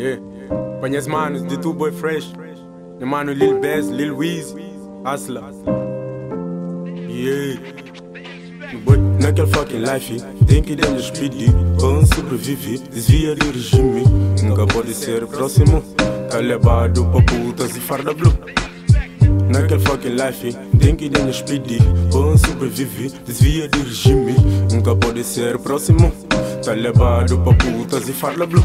Yeah. Põe as manos de tu boy fresh. Meu mano Lil Bass, Lil Weezy, Asla. Yeah. Boy, naquele fucking life, tem que dar speed para sobreviver, desvia do regime. Nunca pode ser próximo, tá levado pra putas e farda blue. Naquele fucking life, tem que dar speed para sobreviver, desvia do regime. Nunca pode ser próximo, tá levado pra putas e farda blue.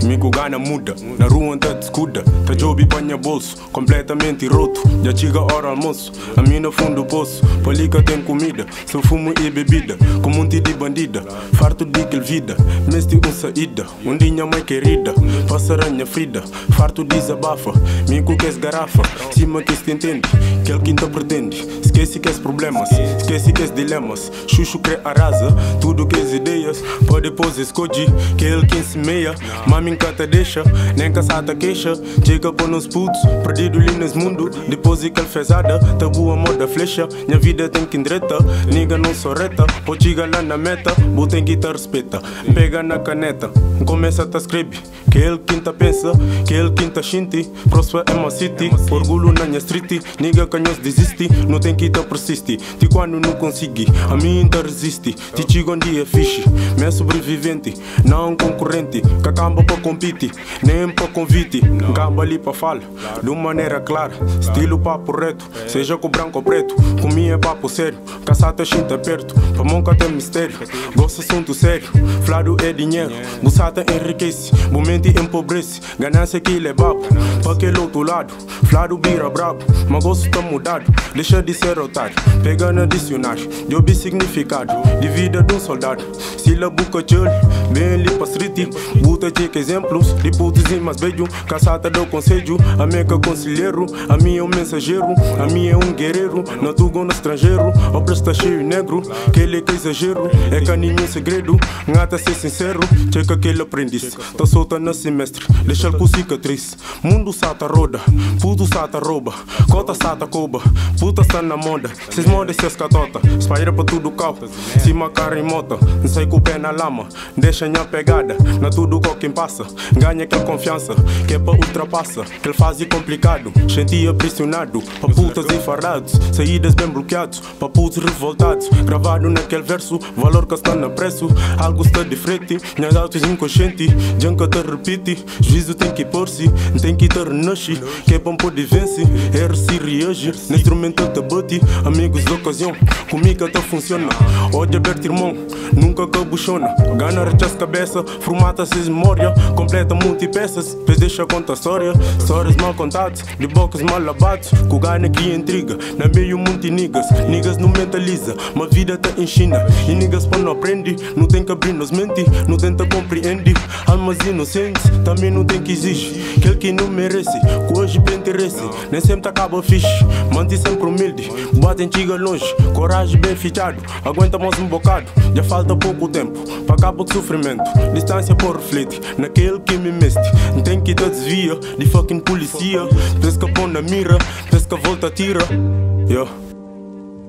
Mico gana muda, na rua anda de escuda. Tá job banha bolso, completamente roto. Já chega a hora almoço, a mim no fundo do poço. Polica tem comida, só fumo e bebida. Como um de bandida, farto de aquele vida. Meste saída, ondinha mãe querida. Passaranha frida, farto desabafa. Mico que és garrafa, cima que se entende. Que ele quinta pretende, esquece que és problemas. Esquece que és dilemas, chuchu crê arrasa. Tudo que és ideias, pode depois escolhe. Que ele quem se meia, mami nunca deixa, nem caçada queixa. Chega com os putos, perdido ali nesse mundo. Depois de que ele fezada, tabu a moda flecha. Minha vida tem que endireita, niga não sou reta. Pode chegar lá na meta, bu tem que te respeita. Pega na caneta, começa a te escrever. Que ele quinta pensa, que ele quinta shinti. Próspera é uma city, orgulho na minha street. Niga canhos desiste, não tem que te persiste. Ti quando não consegui, a mim te resiste. Ti chega um dia fixe, me é sobrevivente, não um concorrente. Que acaba pra compete, nem pra convite. Acaba ali pra fala, de maneira clara. Estilo papo reto, seja com branco ou preto. Comigo é papo sério, caçata chinta perto. Pra monca tem mistério, gosto assunto sério. Flado é dinheiro, buçata enriquece. Momento empobrece, ganância que ele é babo. Pra aquele outro lado, flado vira brabo. Mas gosto tá mudado, deixa de ser otário. Pega no dicionário, job significado. De vida de um soldado, estilo buca chul. Bem ali pra street, buta check exemplos. De putos e mais beijo, caçata do conselho. A minha é conselheiro, a minha é um mensageiro. A minha é um guerreiro, não tugo no estrangeiro. O preço tá cheio negro, que ele é que exagero. É caninho segredo, ngata ser sincero. Checa que ele aprendiz, tá solta no semestre. Deixa ele com cicatriz. Mundo sata roda, puto sata rouba. Cota sata coba, puta está na moda. Cês moda e cês catota, espalha pra tudo cal. Cima cara em mota, não sai com o pé na lama. Deixa minha pegada, na tudo com quem passa. Ganha aquela confiança, que é pra ultrapassa. Que ele faz complicado, sentia pressionado. Pra putas e fardados, saídas bem bloqueados. Pra putos revoltados, gravado naquele verso. Valor que está na preço, algo está de frente. Minhas autos inconsciente, janca te repite. Juízo tem que pôr-se, tem que te renasce. Que é bom poder vencer, erro se reage. No instrumento te bate, amigos de ocasião. Comigo até funciona, olha aberto irmão, nunca cabuchona. Gana rechaça cabeça, formata se memória. Completa multipeças, depois deixa conta história. Histórias mal contadas, de bocas mal lavados. Que o gana que intriga, na meio muito niggas. Niggas não mentaliza, mas vida tá em China. E niggas quando não aprende, não tem que abrir nos mente. Não tenta compreender, almas inocentes também não tem que exigir. Aquele que não merece, que hoje bem interesse. Nem sempre acaba fixe, mante sempre humilde. Bate chega longe, coragem bem fichado. Aguenta mais um bocado, já falta pouco tempo para acabar com sofrimento. Distância por reflete, naquele que me meste. Não tem que te desvia, de fucking polícia. Pesca põe na mira, pesca volta tira.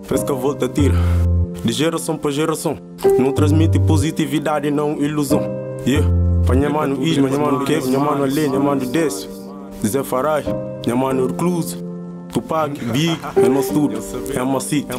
Pesca volta tira. De geração para geração, não transmite positividade, não ilusão. Pra minha mano Isma, minha mano Kevin, minha mano Alê, minha mano Décio, Zé Farai, minha mano Recluso, Tupac, Big, é nosso tudo, é uma cita.